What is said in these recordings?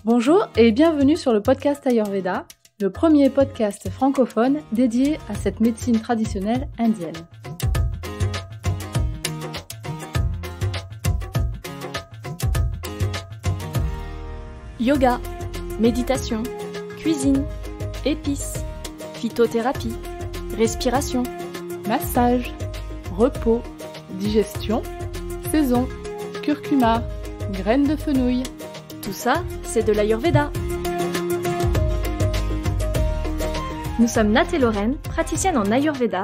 Bonjour et bienvenue sur le podcast Ayurveda, le premier podcast francophone dédié à cette médecine traditionnelle indienne. Yoga, méditation, cuisine, épices, phytothérapie, respiration, Massage, repos, digestion, saison, curcuma, graines de fenouil. tout ça, c'est de l'Ayurveda. Nous sommes Nat et Lorraine, praticiennes en Ayurveda,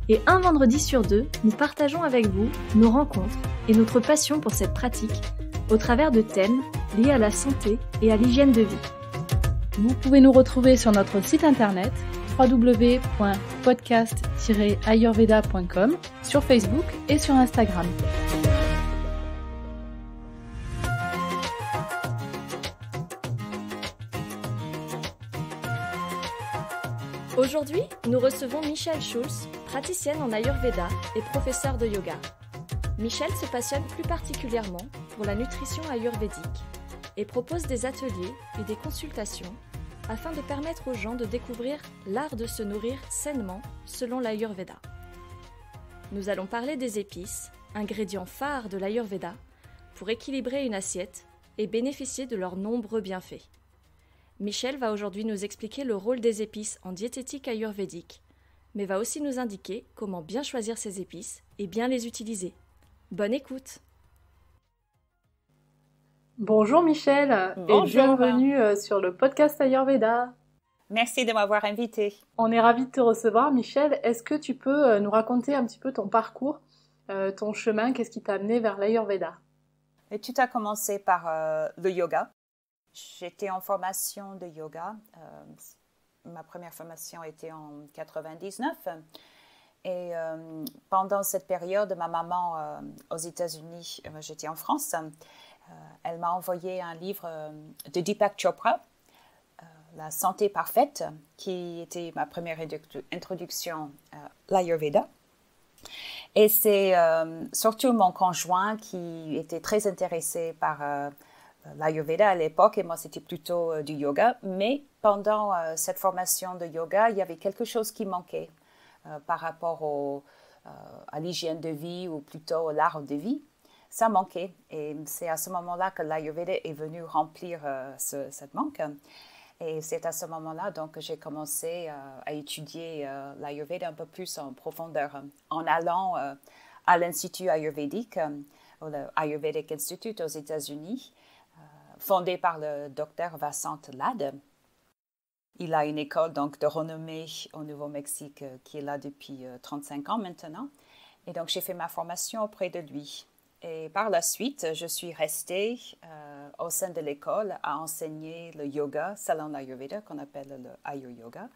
et un vendredi sur deux, nous partageons avec vous nos rencontres et notre passion pour cette pratique au travers de thèmes liés à la santé et à l'hygiène de vie. Vous pouvez nous retrouver sur notre site internet www.podcast-ayurveda.com, sur Facebook et sur Instagram. Aujourd'hui, nous recevons Michelle Schulz, praticienne en Ayurveda et professeure de yoga. Michelle se passionne plus particulièrement pour la nutrition ayurvédique et propose des ateliers et des consultations afin de permettre aux gens de découvrir l'art de se nourrir sainement selon l'Ayurveda. Nous allons parler des épices, ingrédients phares de l'Ayurveda, pour équilibrer une assiette et bénéficier de leurs nombreux bienfaits. Michelle va aujourd'hui nous expliquer le rôle des épices en diététique ayurvédique, mais va aussi nous indiquer comment bien choisir ces épices et bien les utiliser. Bonne écoute! Bonjour Michelle Bonjour. et bienvenue sur le podcast Ayurveda. Merci de m'avoir invitée. On est ravis de te recevoir Michelle. Est-ce que tu peux nous raconter un petit peu ton parcours, ton chemin, qu'est-ce qui t'a amené vers l'Ayurveda? Et tout a commencé par le yoga. J'étais en formation de yoga. Ma première formation était en 99. Et pendant cette période, ma maman aux États-Unis, j'étais en France, elle m'a envoyé un livre de Deepak Chopra, La santé parfaite, qui était ma première introduction à l'Ayurveda. Et c'est surtout mon conjoint qui était très intéressé par l'Ayurveda à l'époque, et moi c'était plutôt du yoga. Mais pendant cette formation de yoga, il y avait quelque chose qui manquait par rapport à l'hygiène de vie, ou plutôt à l'art de vie. Ça manquait, et c'est à ce moment-là que l'Ayurveda est venu remplir cette manque. Et c'est à ce moment-là donc, que j'ai commencé à étudier l'Ayurveda un peu plus en profondeur, en allant à l'Institut ayurvédique, le Ayurvedic Institute aux États-Unis, fondé par le docteur Vasant Lad. Il a une école donc, de renommée au Nouveau-Mexique qui est là depuis 35 ans maintenant. Et donc, j'ai fait ma formation auprès de lui. Et par la suite, je suis restée au sein de l'école à enseigner le yoga selon l'Ayurveda, qu'on appelle le Ayur Yoga,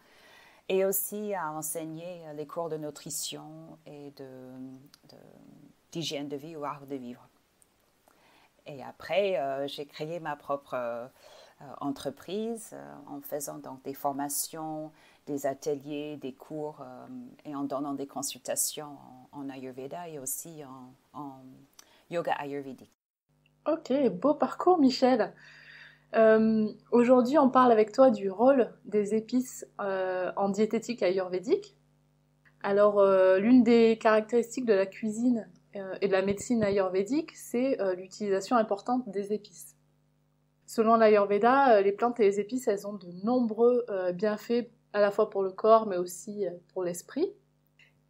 et aussi à enseigner les cours de nutrition et d'hygiène de vie ou art de vivre. Et après, j'ai créé ma propre entreprise en faisant donc des formations, des ateliers, des cours et en donnant des consultations en Ayurveda et aussi en yoga ayurvédique. Ok, beau parcours Michel. Aujourd'hui, on parle avec toi du rôle des épices en diététique ayurvédique. Alors, l'une des caractéristiques de la cuisine et de la médecine ayurvédique, c'est l'utilisation importante des épices. Selon l'Ayurveda, les plantes et les épices, elles ont de nombreux bienfaits à la fois pour le corps, mais aussi pour l'esprit.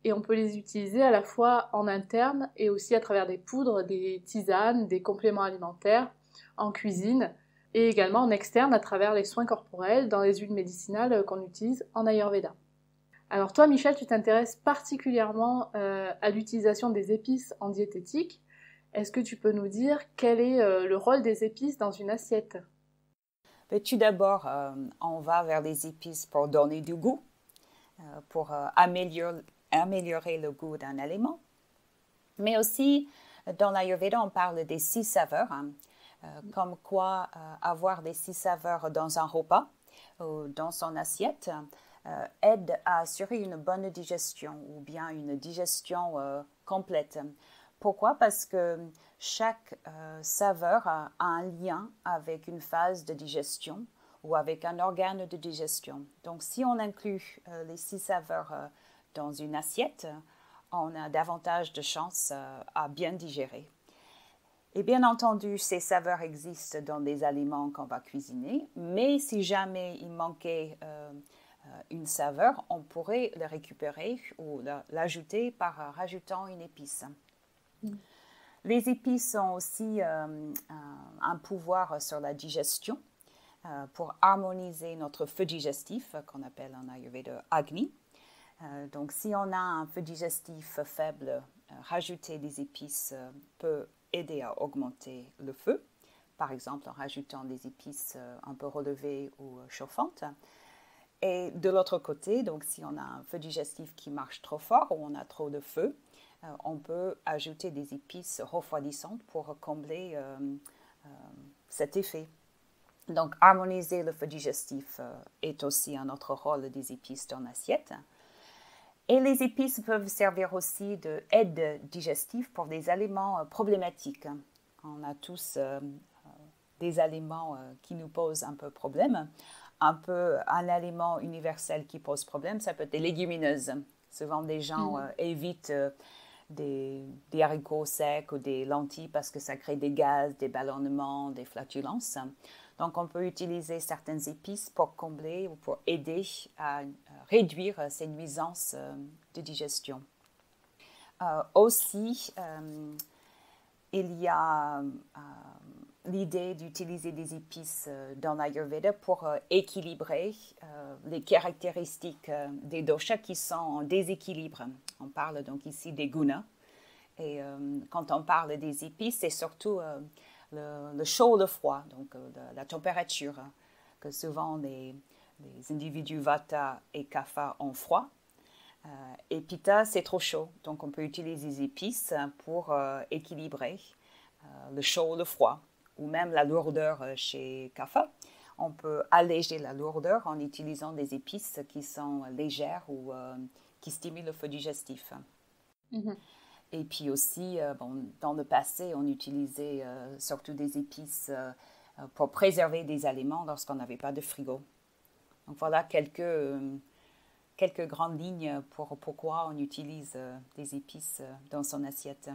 Et on peut les utiliser à la fois en interne et aussi à travers des poudres, des tisanes, des compléments alimentaires, en cuisine, et également en externe à travers les soins corporels dans les huiles médicinales qu'on utilise en Ayurveda. Alors toi, Michel, tu t'intéresses particulièrement à l'utilisation des épices en diététique. Est-ce que tu peux nous dire quel est le rôle des épices dans une assiette? Mais tout d'abord, on va vers les épices pour donner du goût, pour améliorer le goût d'un aliment. Mais aussi, dans l'Ayurveda, on parle des 6 saveurs, comme quoi avoir les 6 saveurs dans un repas ou dans son assiette aide à assurer une bonne digestion ou bien une digestion complète. Pourquoi? Parce que chaque saveur a un lien avec une phase de digestion ou avec un organe de digestion. Donc, si on inclut les 6 saveurs dans une assiette, on a davantage de chances à bien digérer. Et bien entendu, ces saveurs existent dans des aliments qu'on va cuisiner, mais si jamais il manquait une saveur, on pourrait le récupérer ou l'ajouter par rajoutant une épice. Les épices ont aussi un pouvoir sur la digestion pour harmoniser notre feu digestif, qu'on appelle en Ayurveda Agni. Donc, si on a un feu digestif faible, rajouter des épices peut aider à augmenter le feu, par exemple en rajoutant des épices un peu relevées ou chauffantes. Et de l'autre côté, donc si on a un feu digestif qui marche trop fort ou on a trop de feu, on peut ajouter des épices refroidissantes pour combler cet effet. Donc, harmoniser le feu digestif est aussi un autre rôle des épices dans l'assiette. Et les épices peuvent servir aussi d'aide digestive pour des aliments problématiques. On a tous des aliments qui nous posent un peu problème. Un aliment universel qui pose problème, ça peut être des légumineuses. Souvent, des gens évitent des haricots secs ou des lentilles parce que ça crée des gaz, des ballonnements, des flatulences. Donc, on peut utiliser certaines épices pour combler ou pour aider à réduire ces nuisances de digestion. Aussi, il y a l'idée d'utiliser des épices dans l'Ayurveda pour équilibrer les caractéristiques des doshas qui sont en déséquilibre. On parle donc ici des gunas. Et quand on parle des épices, c'est surtout le chaud, le froid, donc la température, que souvent les individus Vata et Kapha ont froid. Et Pitta, c'est trop chaud, donc on peut utiliser des épices pour équilibrer le chaud, le froid, ou même la lourdeur chez Kapha. On peut alléger la lourdeur en utilisant des épices qui sont légères ou qui stimulent le feu digestif. Et puis aussi, dans le passé, on utilisait surtout des épices pour préserver des aliments lorsqu'on n'avait pas de frigo. Donc voilà quelques grandes lignes pour pourquoi on utilise des épices dans son assiette.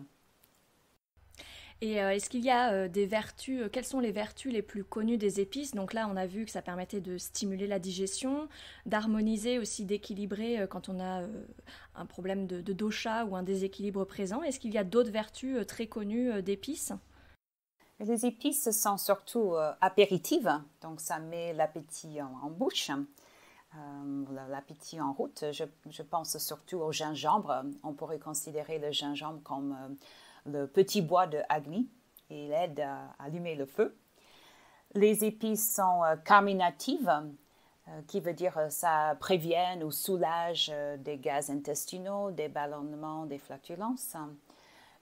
Et est-ce qu'il y a des vertus, quelles sont les vertus les plus connues des épices? Donc là, on a vu que ça permettait de stimuler la digestion, d'harmoniser aussi, d'équilibrer quand on a un problème de dosha ou un déséquilibre présent. Est-ce qu'il y a d'autres vertus très connues d'épices? Les épices sont surtout apéritives, donc ça met l'appétit en bouche. L'appétit en route, je pense surtout au gingembre. On pourrait considérer le gingembre comme le petit bois de Agni. Il aide à allumer le feu. Les épices sont carminatives, qui veut dire ça prévient ou soulage des gaz intestinaux, des ballonnements, des flatulences.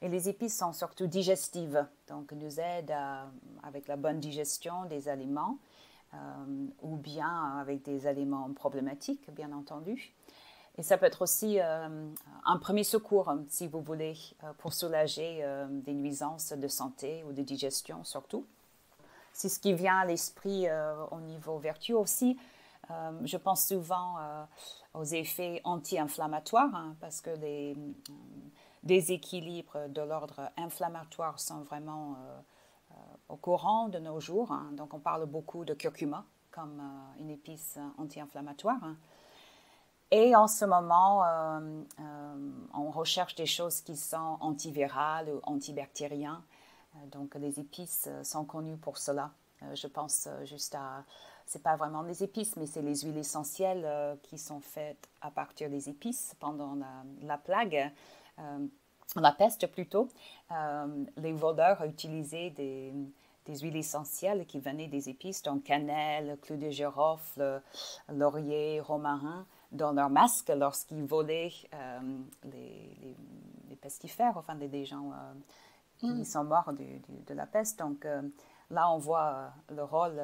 Et les épices sont surtout digestives, donc nous aident avec la bonne digestion des aliments. Ou bien avec des aliments problématiques, bien entendu. Et ça peut être aussi un premier secours, si vous voulez, pour soulager des nuisances de santé ou de digestion surtout. C'est ce qui vient à l'esprit au niveau vertu aussi. Je pense souvent aux effets anti-inflammatoires, parce que les déséquilibres de l'ordre inflammatoire sont vraiment au courant de nos jours. Donc, on parle beaucoup de curcuma comme une épice anti-inflammatoire. Et en ce moment, on recherche des choses qui sont antivirales ou antibactériennes. Donc, les épices sont connues pour cela. Je pense juste à... C'est pas vraiment des épices, mais c'est les huiles essentielles qui sont faites à partir des épices pendant la plague. La peste plutôt, les voleurs utilisaient des huiles essentielles qui venaient des épices, donc cannelle, clou de girofle, laurier, romarin, dans leurs masques lorsqu'ils volaient les pestifères, enfin des gens qui sont morts de la peste. Donc là, on voit le rôle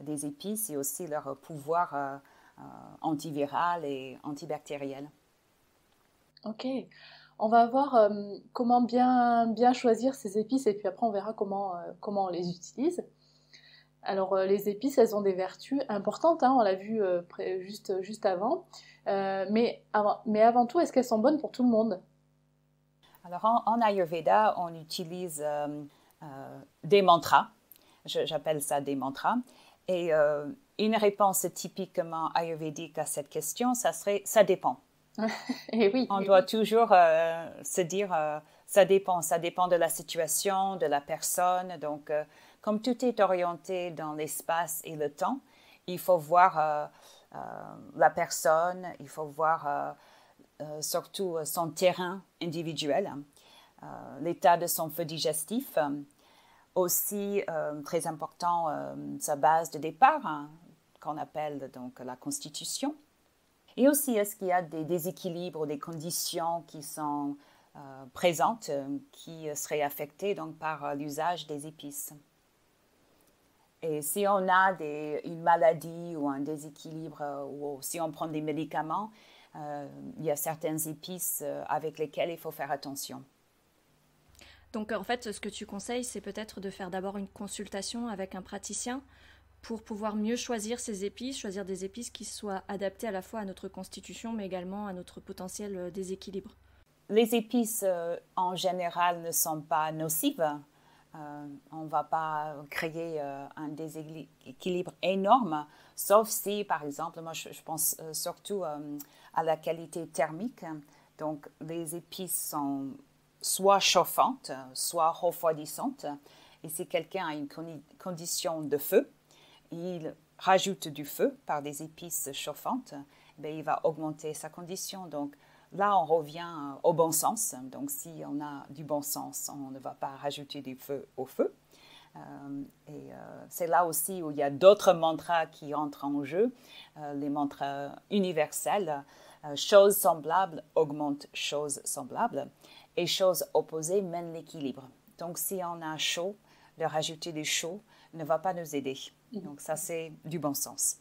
des épices et aussi leur pouvoir antiviral et antibactériel. Ok. On va voir comment bien choisir ces épices et puis après on verra comment on les utilise. Alors les épices, elles ont des vertus importantes, hein, on l'a vu juste avant. Mais avant tout, est-ce qu'elles sont bonnes pour tout le monde? Alors en Ayurveda, on utilise des mantras. J'appelle ça des mantras. Et une réponse typiquement ayurvédique à cette question, ça serait « ça dépend ». Et oui. On doit toujours se dire ça dépend de la situation, de la personne. Donc, comme tout est orienté dans l'espace et le temps, il faut voir la personne, il faut voir surtout son terrain individuel, l'état de son feu digestif, aussi très important sa base de départ, hein, qu'on appelle donc la constitution. Et aussi, est-ce qu'il y a des déséquilibres ou des conditions qui sont présentes, qui seraient affectées donc, par l'usage des épices. Et si on a une maladie ou un déséquilibre, ou si on prend des médicaments, il y a certaines épices avec lesquelles il faut faire attention. Donc en fait, ce que tu conseilles, c'est peut-être de faire d'abord une consultation avec un praticien pour pouvoir mieux choisir ces épices, choisir des épices qui soient adaptées à la fois à notre constitution, mais également à notre potentiel déséquilibre. Les épices, en général, ne sont pas nocives. On ne va pas créer un déséquilibre énorme, sauf si, par exemple, moi je pense surtout à la qualité thermique. Donc, les épices sont soit chauffantes, soit refroidissantes. Et si quelqu'un a une condition de feu, il rajoute du feu par des épices chauffantes, bien, il va augmenter sa condition. Donc là, on revient au bon sens. Donc si on a du bon sens, on ne va pas rajouter du feu au feu. C'est là aussi où il y a d'autres mantras qui entrent en jeu, les mantras universels. Choses semblables augmentent choses semblables et choses opposées mènent l'équilibre. Donc si on a chaud, de rajouter du chaud ne va pas nous aider. Donc ça, c'est du bon sens.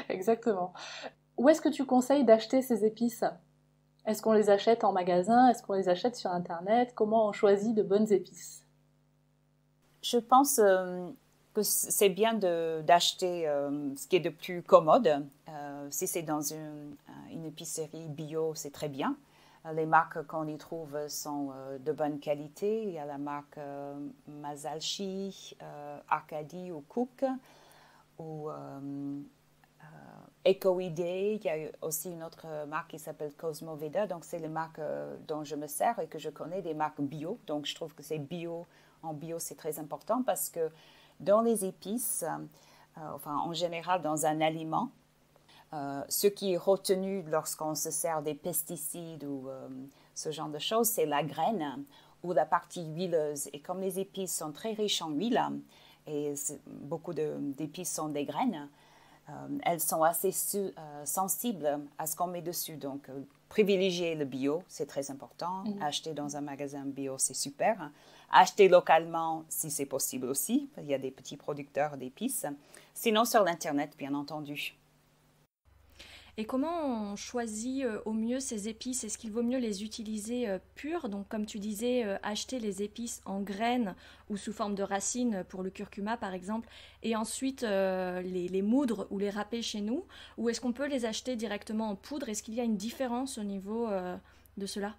Exactement. Où est-ce que tu conseilles d'acheter ces épices? Est-ce qu'on les achète en magasin? Est-ce qu'on les achète sur Internet? Comment on choisit de bonnes épices? Je pense que c'est bien d'acheter ce qui est de plus commode. Si c'est dans une épicerie bio, c'est très bien. Les marques qu'on y trouve sont de bonne qualité. Il y a la marque Masalchi, Arcadie ou Cook, ou Ecoidea. Il y a aussi une autre marque qui s'appelle Cosmoveda. Donc, c'est les marques dont je me sers et que je connais, des marques bio. Donc, je trouve que c'est bio. En bio, c'est très important parce que dans les épices, en général, dans un aliment, ce qui est retenu lorsqu'on se sert des pesticides ou ce genre de choses, c'est la graine ou la partie huileuse. Et comme les épices sont très riches en huile, et beaucoup d'épices sont des graines, elles sont assez sensibles à ce qu'on met dessus. Donc, privilégier le bio, c'est très important. Acheter dans un magasin bio, c'est super. Acheter localement, si c'est possible aussi. Il y a des petits producteurs d'épices. Sinon, sur l'Internet, bien entendu. Et comment on choisit au mieux ces épices? Est-ce qu'il vaut mieux les utiliser pures? Donc, comme tu disais, acheter les épices en graines ou sous forme de racines pour le curcuma, par exemple, et ensuite les moudre ou les râper chez nous? Ou est-ce qu'on peut les acheter directement en poudre? Est-ce qu'il y a une différence au niveau de cela?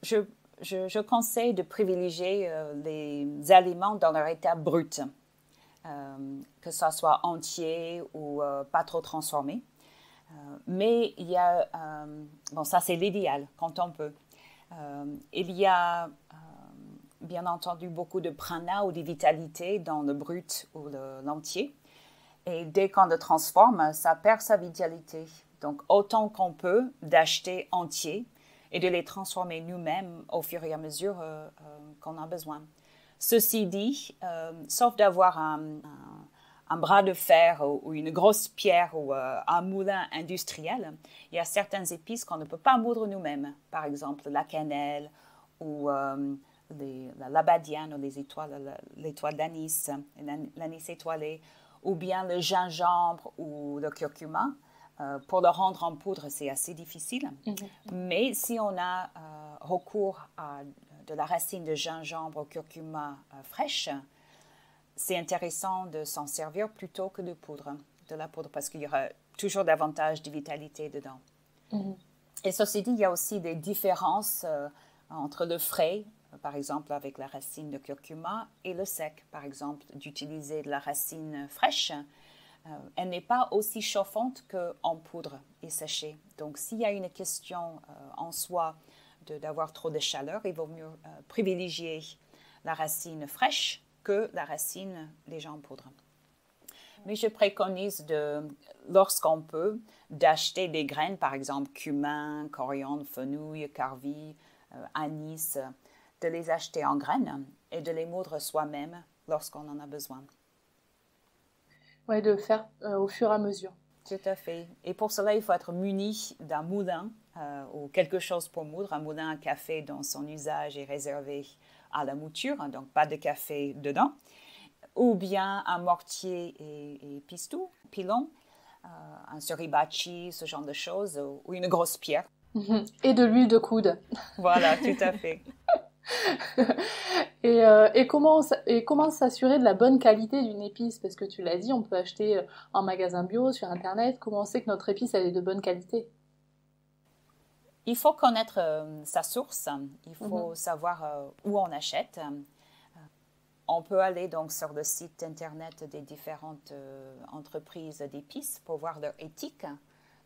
Je conseille de privilégier les aliments dans leur état brut, que ce soit entier ou pas trop transformé. Mais il y a, ça c'est l'idéal quand on peut. Il y a bien entendu beaucoup de prana ou de vitalité dans le brut ou l'entier. Et dès qu'on le transforme, ça perd sa vitalité. Donc autant qu'on peut d'acheter entier et de les transformer nous-mêmes au fur et à mesure qu'on a besoin. Ceci dit, sauf d'avoir un bras de fer ou une grosse pierre ou un moulin industriel, il y a certaines épices qu'on ne peut pas moudre nous-mêmes. Par exemple, la cannelle ou la labadiane ou l'étoile d'anis, l'anis étoilé, ou bien le gingembre ou le curcuma. Pour le rendre en poudre, c'est assez difficile. Mais si on a recours à de la racine de gingembre au curcuma fraîche, c'est intéressant de s'en servir plutôt que de la poudre, parce qu'il y aura toujours davantage de vitalité dedans. Et ceci dit, il y a aussi des différences entre le frais, par exemple avec la racine de curcuma, et le sec, par exemple, d'utiliser de la racine fraîche. Elle n'est pas aussi chauffante qu'en poudre et séchée. Donc, s'il y a une question en soi d'avoir trop de chaleur, il vaut mieux privilégier la racine fraîche que la racine déjà en poudre. Mais je préconise, lorsqu'on peut, d'acheter des graines, par exemple cumin, coriandre, fenouil, carvi, anis, de les acheter en graines et de les moudre soi-même lorsqu'on en a besoin. Oui, de le faire au fur et à mesure. Tout à fait. Et pour cela, il faut être muni d'un moulin ou quelque chose pour moudre. Un moulin à café dont son usage est réservé à la mouture, donc pas de café dedans. Ou bien un mortier et pilon, un suribachi, ce genre de choses, ou une grosse pierre. Et de l'huile de coude. Voilà, tout à fait. Et comment s'assurer de la bonne qualité d'une épice? Parce que tu l'as dit, on peut acheter en magasin bio, sur Internet. Comment on sait que notre épice elle est de bonne qualité? Il faut connaître sa source. Il faut savoir où on achète. On peut aller donc sur le site Internet des différentes entreprises d'épices pour voir leur éthique.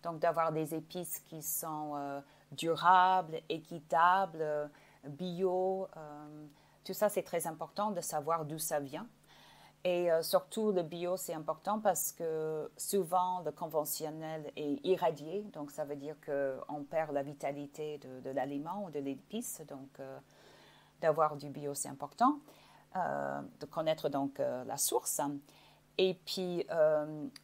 Donc d'avoir des épices qui sont durables, équitables, bio. Tout ça, c'est très important de savoir d'où ça vient. Et surtout, le bio, c'est important parce que souvent, le conventionnel est irradié. Donc, ça veut dire qu'on perd la vitalité de l'aliment ou de l'épice. Donc, d'avoir du bio, c'est important. De connaître donc la source. Et puis,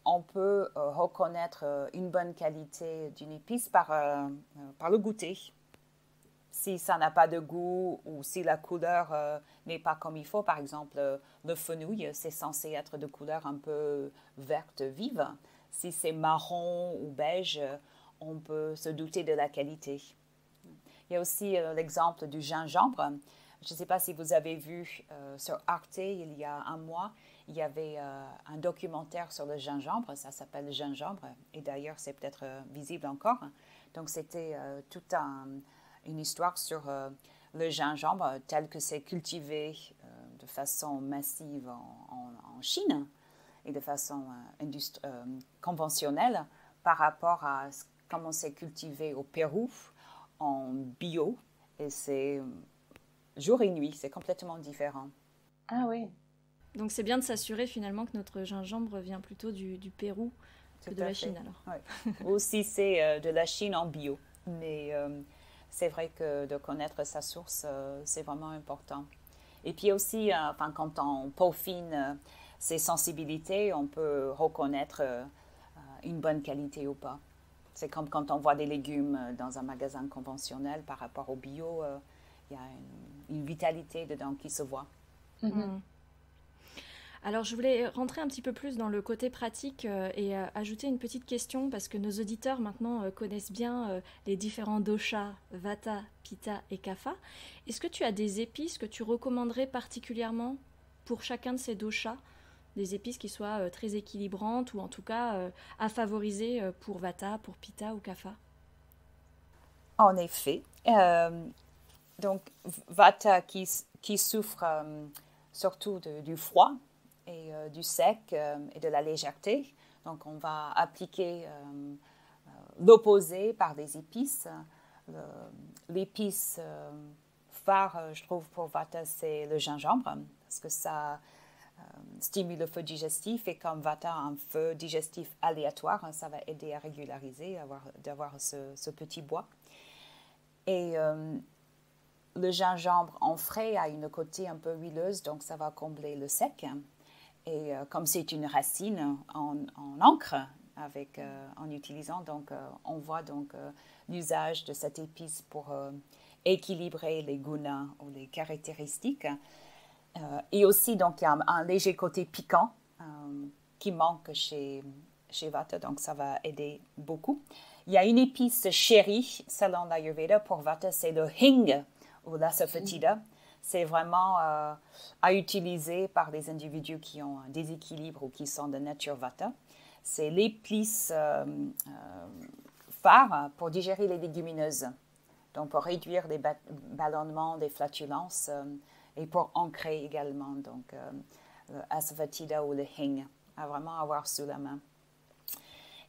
on peut reconnaître une bonne qualité d'une épice par le goûter. Si ça n'a pas de goût ou si la couleur n'est pas comme il faut, par exemple, le fenouil, c'est censé être de couleur un peu verte vive. Si c'est marron ou beige, on peut se douter de la qualité. Il y a aussi l'exemple du gingembre. Je ne sais pas si vous avez vu sur Arte, il y a un mois, il y avait un documentaire sur le gingembre. Ça s'appelle Gingembre. Et d'ailleurs, c'est peut-être visible encore. Donc, c'était toute une histoire sur le gingembre tel que c'est cultivé de façon massive en Chine et de façon conventionnelle par rapport à comment c'est cultivé au Pérou en bio. Et c'est jour et nuit, c'est complètement différent. Ah oui. Donc c'est bien de s'assurer finalement que notre gingembre vient plutôt du Pérou que de la Chine alors. Oui. Ou si c'est de la Chine en bio. Mais c'est vrai que de connaître sa source, c'est vraiment important. Et puis aussi, quand on peaufine ses sensibilités, on peut reconnaître une bonne qualité ou pas. C'est comme quand on voit des légumes dans un magasin conventionnel par rapport au bio, il y a une vitalité dedans qui se voit. Alors, je voulais rentrer un petit peu plus dans le côté pratique et ajouter une petite question parce que nos auditeurs maintenant connaissent bien les différents doshas, vata, pitta et kapha. Est-ce que tu as des épices que tu recommanderais particulièrement pour chacun de ces doshas? Des épices qui soient très équilibrantes ou en tout cas à favoriser pour vata, pour pitta ou kapha? En effet. Donc, vata qui souffre surtout du froid et du sec et de la légèreté. Donc, on va appliquer l'opposé par des épices. L'épice phare, je trouve, pour Vata, c'est le gingembre, parce que ça stimule le feu digestif et comme Vata a un feu digestif aléatoire, ça va aider à régulariser, d'avoir ce petit bois. Et le gingembre en frais a une côté un peu huileuse, donc ça va combler le sec. Et comme c'est une racine en encre, en utilisant, donc on voit donc l'usage de cette épice pour équilibrer les gunas ou les caractéristiques. Et aussi, donc, il y a un léger côté piquant qui manque chez chez Vata, donc ça va aider beaucoup. Il y a une épice chérie, selon l'Ayurveda, pour Vata, c'est le hing ou l'asafoetida. C'est vraiment à utiliser par les individus qui ont un déséquilibre ou qui sont de nature Vata. C'est l'épice phare pour digérer les légumineuses, donc pour réduire les ballonnements, des flatulences et pour ancrer également. Donc, le asafoetida ou le hing, à vraiment avoir sous la main.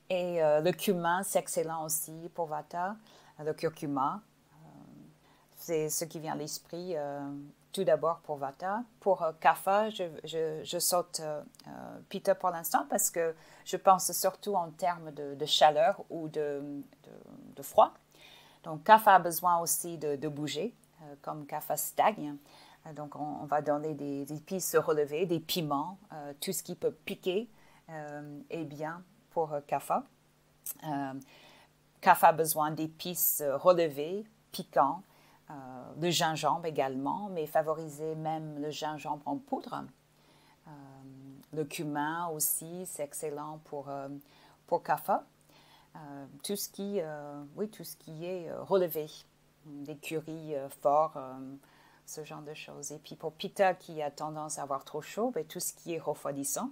Et le cumin, c'est excellent aussi pour Vata. Le curcuma, c'est ce qui vient à l'esprit tout d'abord pour Vata. Pour Kapha, je saute Pitta pour l'instant parce que je pense surtout en termes de chaleur ou de froid. Donc, Kapha a besoin aussi de bouger, comme Kapha stagne. Donc, on va donner des épices relevées, des piments, tout ce qui peut piquer est bien pour Kapha. Kapha a besoin d'épices relevées, piquants, le gingembre également, mais favoriser même le gingembre en poudre. Le cumin aussi, c'est excellent pour Kapha. Tout ce qui est relevé, des currys forts, ce genre de choses. Et puis pour Pitta qui a tendance à avoir trop chaud, tout ce qui est refroidissant.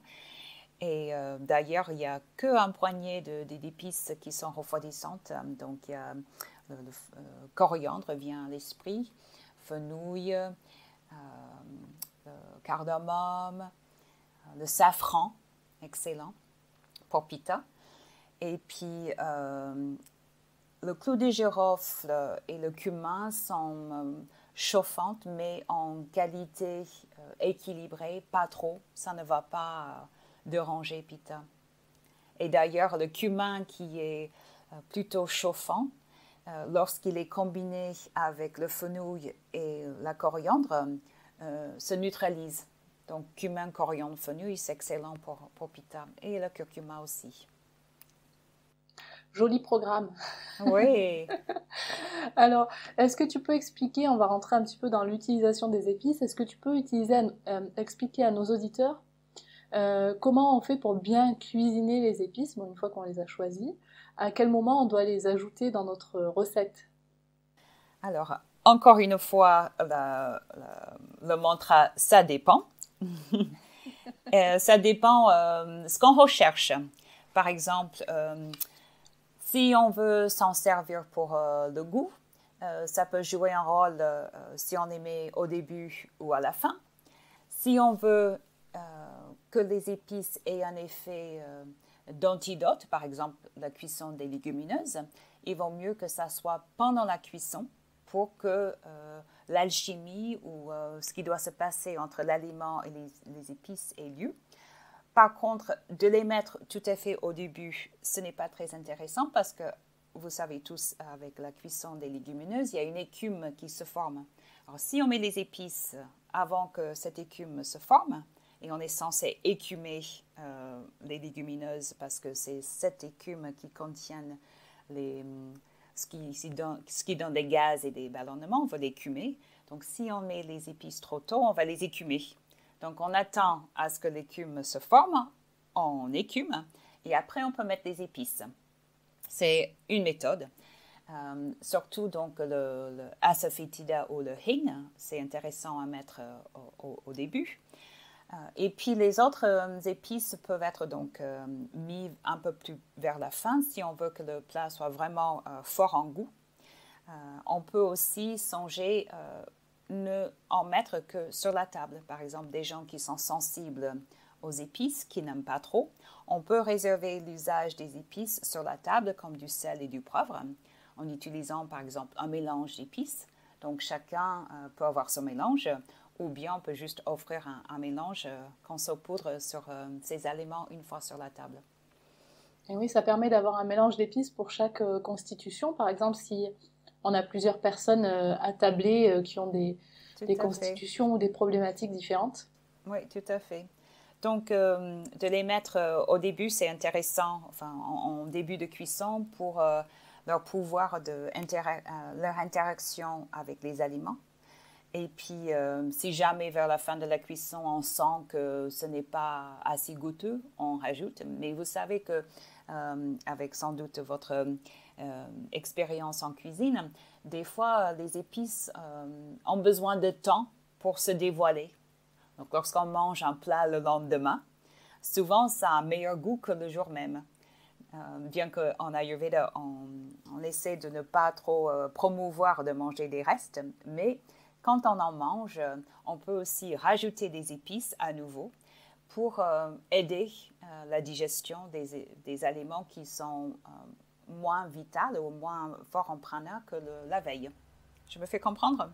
Et d'ailleurs, il n'y a qu'un poignet d'épices qui sont refroidissantes. Donc, il y a le coriandre vient à l'esprit, fenouil, le cardamome, le safran, excellent pour Pitta. Et puis, le clou de girofle et le cumin sont chauffantes, mais en qualité équilibrée, pas trop. Ça ne va pas déranger Pitta. Et d'ailleurs, le cumin qui est plutôt chauffant, lorsqu'il est combiné avec le fenouil et la coriandre, se neutralise. Donc, cumin, coriandre, fenouil, c'est excellent pour Pitta. Et le curcuma aussi. Joli programme. Oui. Alors, est-ce que tu peux expliquer, on va rentrer un petit peu dans l'utilisation des épices, est-ce que tu peux expliquer à nos auditeurs comment on fait pour bien cuisiner les épices, une fois qu'on les a choisies, à quel moment on doit les ajouter dans notre recette? Alors, encore une fois, le mantra, ça dépend. Ça dépend ce qu'on recherche. Par exemple, si on veut s'en servir pour le goût, ça peut jouer un rôle si on les met au début ou à la fin. Si on veut que les épices aient un effet d'antidote, par exemple la cuisson des légumineuses, il vaut mieux que ça soit pendant la cuisson pour que l'alchimie ou ce qui doit se passer entre l'aliment et les épices ait lieu. Par contre, de les mettre tout à fait au début, ce n'est pas très intéressant parce que, vous savez tous, avec la cuisson des légumineuses, il y a une écume qui se forme. Alors, si on met les épices avant que cette écume se forme, et on est censé écumer les légumineuses parce que c'est cette écume qui contient ce qui donne des gaz et des ballonnements, on va l'écumer. Donc, si on met les épices trop tôt, on va les écumer. Donc, on attend à ce que l'écume se forme, on écume, et après, on peut mettre les épices. C'est une méthode. Surtout, donc, le asafoetida ou le hing, c'est intéressant à mettre au début. Et puis, les autres épices peuvent être donc mis un peu plus vers la fin si on veut que le plat soit vraiment fort en goût. On peut aussi songer ne en mettre que sur la table. Par exemple, des gens qui sont sensibles aux épices, qui n'aiment pas trop, on peut réserver l'usage des épices sur la table comme du sel et du poivre en utilisant par exemple un mélange d'épices. Donc chacun peut avoir son mélange ou bien on peut juste offrir un mélange qu'on saupoudre sur ses aliments une fois sur la table. Et oui, ça permet d'avoir un mélange d'épices pour chaque constitution. Par exemple, si on a plusieurs personnes attablées qui ont des constitutions ou des problématiques différentes. Oui, tout à fait. Donc, de les mettre au début, c'est intéressant, en début de cuisson pour leur pouvoir leur interaction avec les aliments. Et puis, si jamais vers la fin de la cuisson, on sent que ce n'est pas assez goûteux, on rajoute. Mais vous savez que, avec sans doute votre expérience en cuisine, des fois, les épices ont besoin de temps pour se dévoiler. Donc, lorsqu'on mange un plat le lendemain, souvent, ça a un meilleur goût que le jour même. Bien qu'en Ayurveda, on essaie de ne pas trop promouvoir de manger des restes, mais quand on en mange, on peut aussi rajouter des épices à nouveau pour aider la digestion des aliments qui sont moins vitaux ou moins forts en prana que la veille. Je me fais comprendre?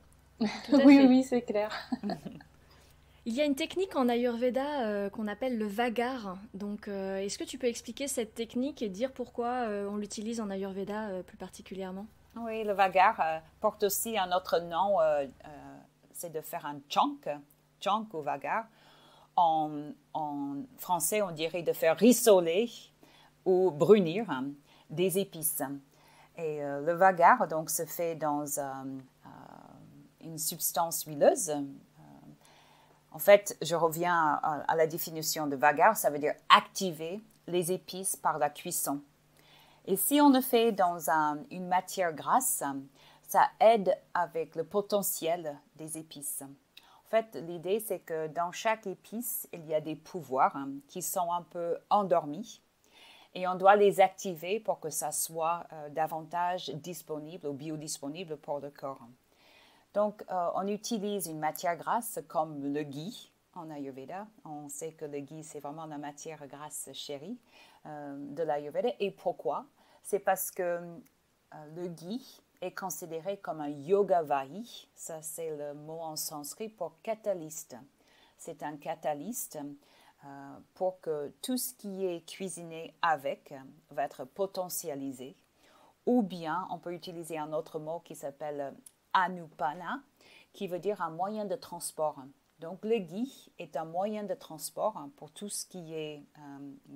Oui, c'est clair. Il y a une technique en Ayurveda qu'on appelle le vagar. Donc, est-ce que tu peux expliquer cette technique et dire pourquoi on l'utilise en Ayurveda plus particulièrement? Oui, le vagar porte aussi un autre nom, c'est de faire un chonk ou vagar. En français, on dirait de faire rissoler ou brunir des épices. Et le vagar, donc, se fait dans une substance huileuse. En fait, je reviens à la définition de vagar, ça veut dire activer les épices par la cuisson. Et si on le fait dans une matière grasse, ça aide avec le potentiel des épices. En fait, l'idée, c'est que dans chaque épice, il y a des pouvoirs qui sont un peu endormis et on doit les activer pour que ça soit davantage disponible ou biodisponible pour le corps. Donc, on utilise une matière grasse comme le ghee en Ayurveda. On sait que le ghee, c'est vraiment la matière grasse chérie de l'Ayurveda. Et pourquoi? C'est parce que le ghee est considéré comme un yogavahi. Ça, c'est le mot en sanskrit pour catalyste. C'est un catalyste pour que tout ce qui est cuisiné avec va être potentialisé. Ou bien, on peut utiliser un autre mot qui s'appelle anupana, qui veut dire un moyen de transport. Donc, le ghee est un moyen de transport pour tout ce qui est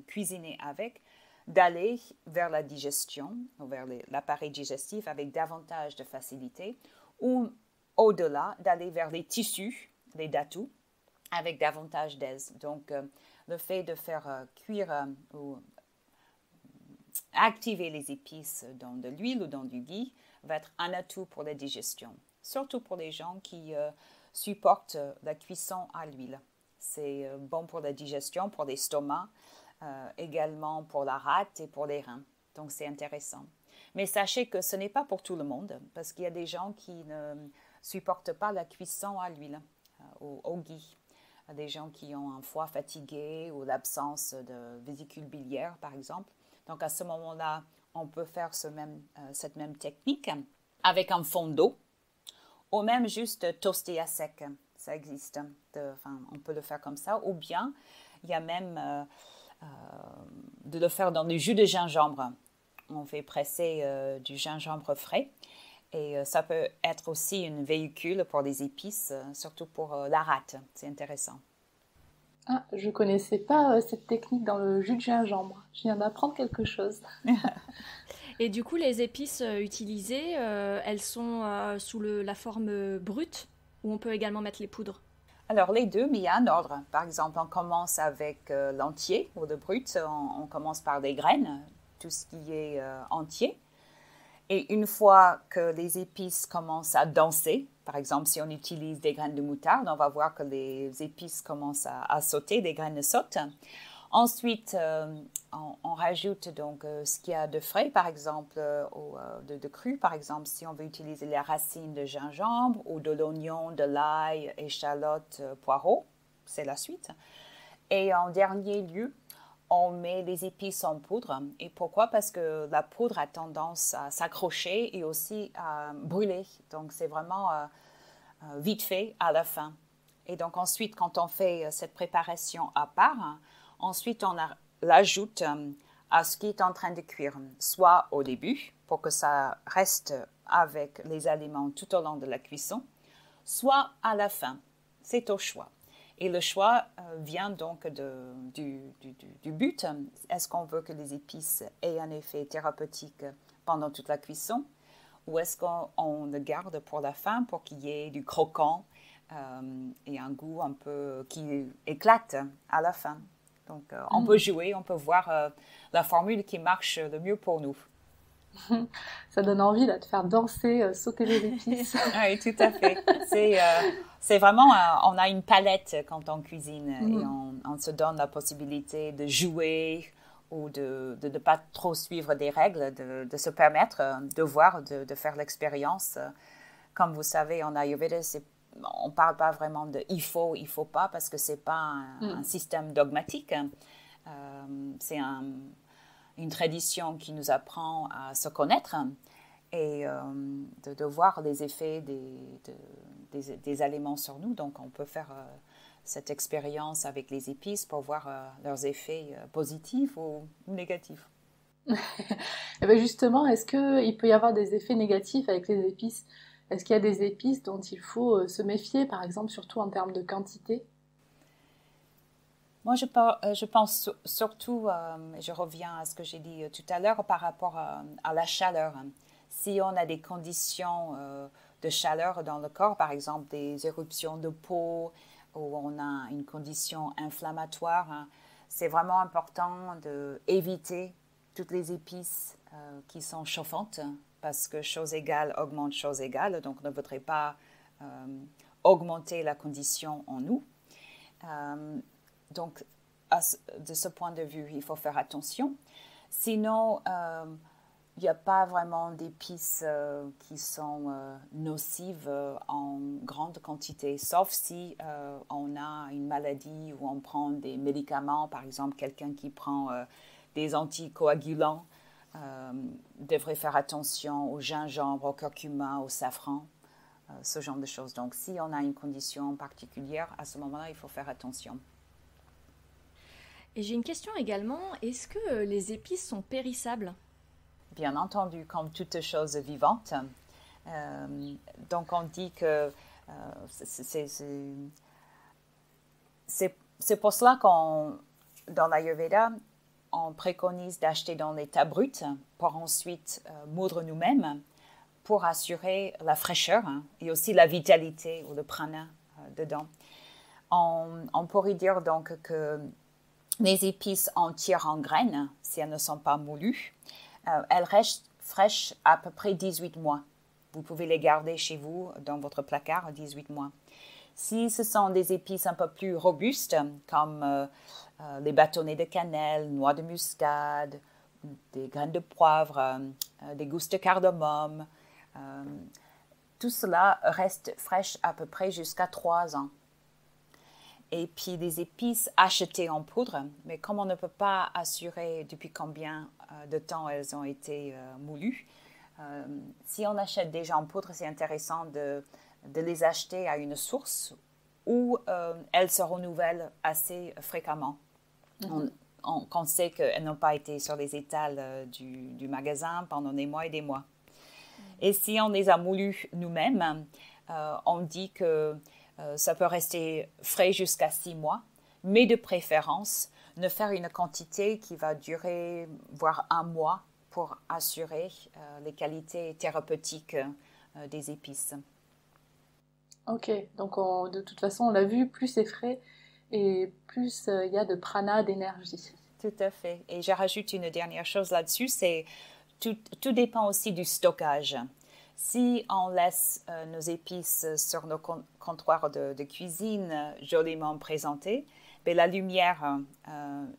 cuisiné avec, d'aller vers la digestion, ou vers l'appareil digestif avec davantage de facilité, ou au-delà, d'aller vers les tissus, les dhatus, avec davantage d'aise. Donc, le fait de faire cuire ou activer les épices dans de l'huile ou dans du ghee va être un atout pour la digestion, surtout pour les gens qui supportent la cuisson à l'huile. C'est bon pour la digestion, pour l'estomac, également pour la rate et pour les reins. Donc, c'est intéressant. Mais sachez que ce n'est pas pour tout le monde, parce qu'il y a des gens qui ne supportent pas la cuisson à l'huile, au ghee. Des gens qui ont un foie fatigué ou l'absence de vésicule biliaire, par exemple. Donc, à ce moment-là, on peut faire cette même technique avec un fond d'eau ou même juste toaster à sec. Ça existe. On peut le faire comme ça. Ou bien, il y a même de le faire dans du jus de gingembre. On fait presser du gingembre frais. Et ça peut être aussi un véhicule pour les épices, surtout pour la rate. C'est intéressant. Ah, je ne connaissais pas cette technique dans le jus de gingembre. Je viens d'apprendre quelque chose. Et du coup, les épices utilisées, elles sont sous la forme brute ou on peut également mettre les poudres? Alors, les deux, mais il y a un ordre. Par exemple, on commence avec l'entier ou le brut. On commence par des graines, tout ce qui est entier. Et une fois que les épices commencent à danser, par exemple, si on utilise des graines de moutarde, on va voir que les épices commencent à sauter, les graines sautent. Ensuite, on rajoute donc ce qu'il y a de frais, par exemple, ou de cru. Par exemple, si on veut utiliser les racines de gingembre ou de l'oignon, de l'ail, échalote, poireau, c'est la suite. Et en dernier lieu, on met les épices en poudre. Et pourquoi? Parce que la poudre a tendance à s'accrocher et aussi à brûler. Donc, c'est vraiment vite fait à la fin. Et donc, ensuite, quand on fait cette préparation à part, ensuite, on l'ajoute à ce qui est en train de cuire, soit au début, pour que ça reste avec les aliments tout au long de la cuisson, soit à la fin. C'est au choix. Et le choix vient donc du but. Est-ce qu'on veut que les épices aient un effet thérapeutique pendant toute la cuisson ou est-ce qu'on le garde pour la fin pour qu'il y ait du croquant et un goût un peu qui éclate à la fin. Donc, on peut jouer, on peut voir la formule qui marche le mieux pour nous. Ça donne envie là, de faire danser, sauter les épices. Oui, tout à fait. C'est vraiment, on a une palette quand on cuisine et on se donne la possibilité de jouer ou de ne pas trop suivre des règles, de se permettre de voir, de faire l'expérience. Comme vous savez, en Ayurveda, on ne parle pas vraiment de il faut pas, parce que ce n'est pas un système dogmatique. C'est une tradition qui nous apprend à se connaître et de voir les effets des aliments sur nous. Donc, on peut faire cette expérience avec les épices pour voir leurs effets positifs ou négatifs. Et bien justement, est-ce qu'il peut y avoir des effets négatifs avec les épices? Est-ce qu'il y a des épices dont il faut se méfier, par exemple, surtout en termes de quantité? Moi, je pense surtout, je reviens à ce que j'ai dit tout à l'heure par rapport à la chaleur. Si on a des conditions de chaleur dans le corps, par exemple des éruptions de peau, ou on a une condition inflammatoire, c'est vraiment important d'éviter toutes les épices qui sont chauffantes, parce que chose égale augmente chose égale, donc on ne voudrait pas augmenter la condition en nous. Donc, de ce point de vue, il faut faire attention. Sinon, il n'y a pas vraiment d'épices qui sont nocives en grande quantité, sauf si on a une maladie ou on prend des médicaments, par exemple, quelqu'un qui prend des anticoagulants devrait faire attention au gingembre, au curcuma, au safran, ce genre de choses. Donc, si on a une condition particulière, à ce moment-là, il faut faire attention. Et j'ai une question également, est-ce que les épices sont périssables? Bien entendu, comme toute chose vivante. Donc on dit que c'est pour cela dans l'Ayurveda, on préconise d'acheter dans l'état brut pour ensuite moudre nous-mêmes pour assurer la fraîcheur et aussi la vitalité ou le prana dedans. On pourrait dire donc que les épices entières en graines, si elles ne sont pas moulues, elles restent fraîches à peu près 18 mois. Vous pouvez les garder chez vous dans votre placard 18 mois. Si ce sont des épices un peu plus robustes, comme les bâtonnets de cannelle, noix de muscade, des graines de poivre, des gousses de cardamome, tout cela reste fraîche à peu près jusqu'à 3 ans. Et puis des épices achetées en poudre, mais comme on ne peut pas assurer depuis combien de temps elles ont été moulues, si on achète déjà en poudre, c'est intéressant de les acheter à une source où elles se renouvellent assez fréquemment. On sait qu'elles n'ont pas été sur les étals du magasin pendant des mois et des mois. Et si on les a moulues nous-mêmes, on dit que ça peut rester frais jusqu'à 6 mois, mais de préférence, ne faire une quantité qui va durer voire 1 mois pour assurer les qualités thérapeutiques des épices. Ok, donc de toute façon, on l'a vu, plus c'est frais et plus il y a de prana, d'énergie. Tout à fait. Et je rajoute une dernière chose là-dessus, c'est tout dépend aussi du stockage. Si on laisse nos épices sur nos comptoirs de cuisine joliment présentés, ben la lumière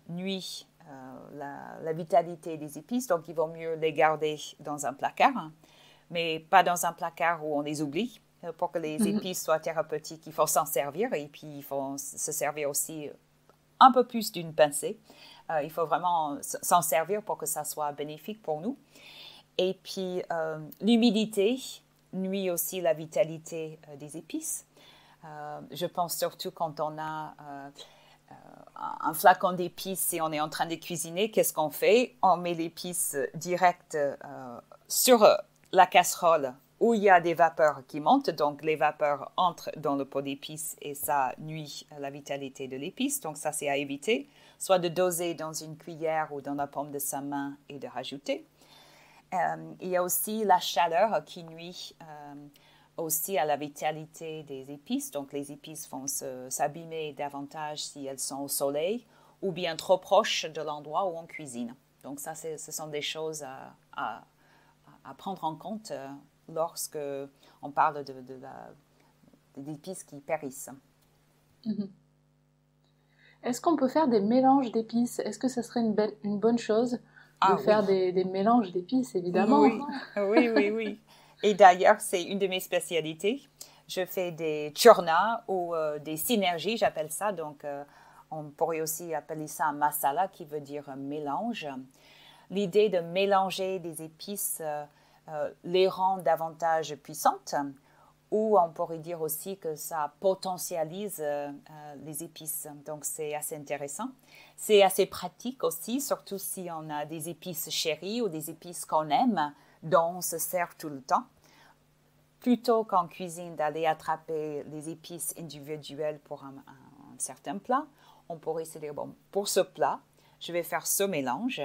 nuit la vitalité des épices, donc il vaut mieux les garder dans un placard, mais pas dans un placard où on les oublie. Pour que les épices soient thérapeutiques, il faut s'en servir et puis il faut se servir aussi un peu plus d'une pincée. Il faut vraiment s'en servir pour que ça soit bénéfique pour nous. Et puis, l'humidité nuit aussi la vitalité des épices. Je pense surtout quand on a un flacon d'épices, si on est en train de cuisiner, qu'est-ce qu'on fait? On met l'épice direct sur la casserole où il y a des vapeurs qui montent. Donc, les vapeurs entrent dans le pot d'épices et ça nuit la vitalité de l'épice. Donc, ça, c'est à éviter. Soit de doser dans une cuillère ou dans la paume de sa main et de rajouter. Il y a aussi la chaleur qui nuit aussi à la vitalité des épices. Donc, les épices vont s'abîmer davantage si elles sont au soleil ou bien trop proches de l'endroit où on cuisine. Donc, ça, ce sont des choses à prendre en compte lorsque on parle des épices qui périssent. Mhm. Est-ce qu'on peut faire des mélanges d'épices? Est-ce que ce serait une bonne chose de faire des mélanges d'épices, évidemment? Oui. Et d'ailleurs, c'est une de mes spécialités. Je fais des churna ou des synergies, j'appelle ça. Donc, on pourrait aussi appeler ça un masala, qui veut dire mélange. L'idée de mélanger des épices les rend davantage puissantes, ou on pourrait dire aussi que ça potentialise les épices. Donc, c'est assez intéressant. C'est assez pratique aussi, surtout si on a des épices chéries ou des épices qu'on aime, dont on se sert tout le temps. Plutôt qu'en cuisine d'aller attraper les épices individuelles pour un certain plat, on pourrait se dire, bon, pour ce plat, je vais faire ce mélange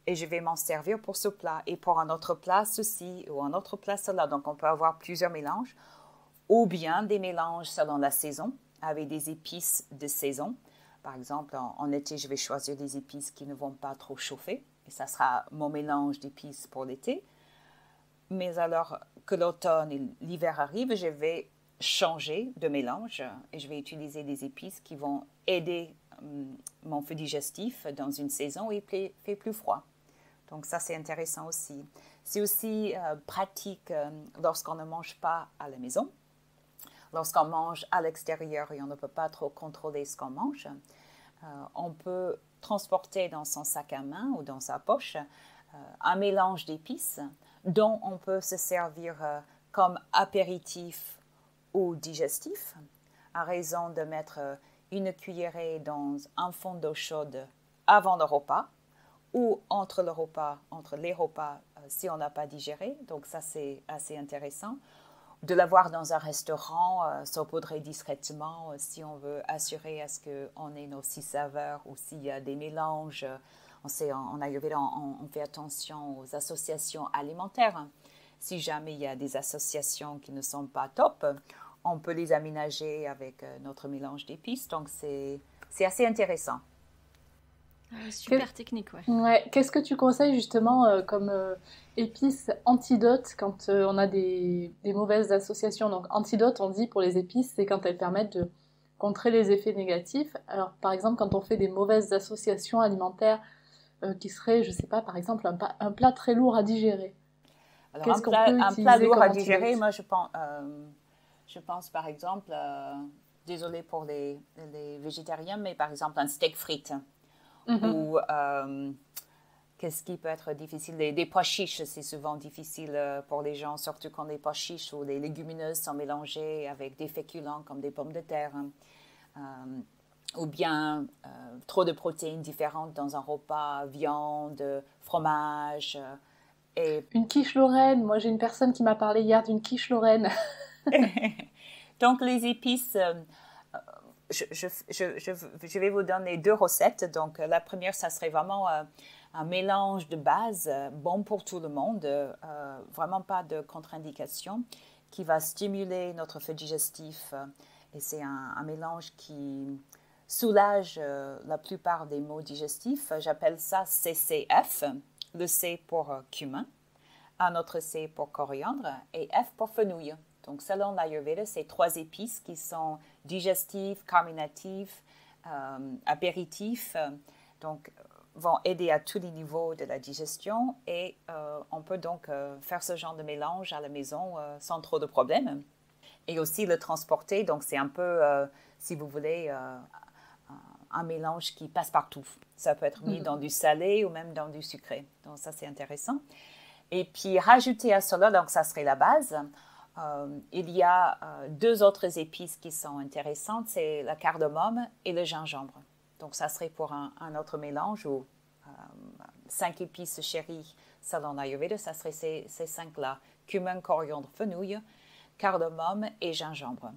et je vais m'en servir pour ce plat. Et pour un autre plat, ceci, ou un autre plat, cela. Donc, on peut avoir plusieurs mélanges, ou bien des mélanges selon la saison, avec des épices de saison. Par exemple, en été, je vais choisir des épices qui ne vont pas trop chauffer, et ça sera mon mélange d'épices pour l'été. Mais alors que l'automne et l'hiver arrivent, je vais changer de mélange et je vais utiliser des épices qui vont aider mon feu digestif dans une saison où il fait plus froid. Donc ça, c'est intéressant aussi. C'est aussi pratique lorsqu'on ne mange pas à la maison. Lorsqu'on mange à l'extérieur et on ne peut pas trop contrôler ce qu'on mange, on peut transporter dans son sac à main ou dans sa poche un mélange d'épices dont on peut se servir comme apéritif ou digestif, à raison de mettre une cuillerée dans un fond d'eau chaude avant le repas ou entre les repas si on n'a pas digéré. Donc ça, c'est assez intéressant. De l'avoir dans un restaurant, saupoudrer discrètement si on veut assurer à ce qu'on ait nos 6 saveurs ou s'il y a des mélanges. On sait, en Ayurveda, on fait attention aux associations alimentaires. Si jamais il y a des associations qui ne sont pas top, on peut les aménager avec notre mélange d'épices. Donc, c'est assez intéressant. Super technique, ouais. Ouais. Qu'est-ce que tu conseilles justement comme épices antidotes quand on a des mauvaises associations? Donc antidote, on dit pour les épices, c'est quand elles permettent de contrer les effets négatifs. Alors par exemple, quand on fait des mauvaises associations alimentaires qui seraient, je sais pas, par exemple un plat très lourd à digérer. Alors un plat lourd à digérer, moi je pense par exemple, désolé pour les végétariens, mais par exemple un steak frites. Ou qu'est-ce qui peut être difficile? Des pois chiches, c'est souvent difficile pour les gens, surtout quand les pois chiches ou les légumineuses sont mélangées avec des féculents comme des pommes de terre. Ou bien trop de protéines différentes dans un repas, viande, fromage. Et... Une quiche lorraine, moi j'ai une personne qui m'a parlé hier d'une quiche lorraine. Donc les épices... Je vais vous donner 2 recettes. Donc, la première, ça serait vraiment un mélange de base, bon pour tout le monde, vraiment pas de contre-indication, qui va stimuler notre feu digestif. Et c'est un mélange qui soulage la plupart des maux digestifs. J'appelle ça CCF, le C pour cumin, un autre C pour coriandre et F pour fenouil. Donc, selon l'Ayurveda, c'est 3 épices qui sont digestives, carminatives, apéritifs, donc vont aider à tous les niveaux de la digestion et on peut donc faire ce genre de mélange à la maison sans trop de problèmes. Et aussi le transporter, donc c'est un peu, si vous voulez, un mélange qui passe partout. Ça peut être mis dans du salé ou même dans du sucré. Donc ça, c'est intéressant. Et puis, rajouter à cela, donc ça serait la base. Il y a 2 autres épices qui sont intéressantes, c'est la cardamome et le gingembre. Donc, ça serait pour un autre mélange ou 5 épices chéries selon l'Ayurveda, ça serait ces 5-là. Cumin, coriandre, fenouil, cardamome et gingembre.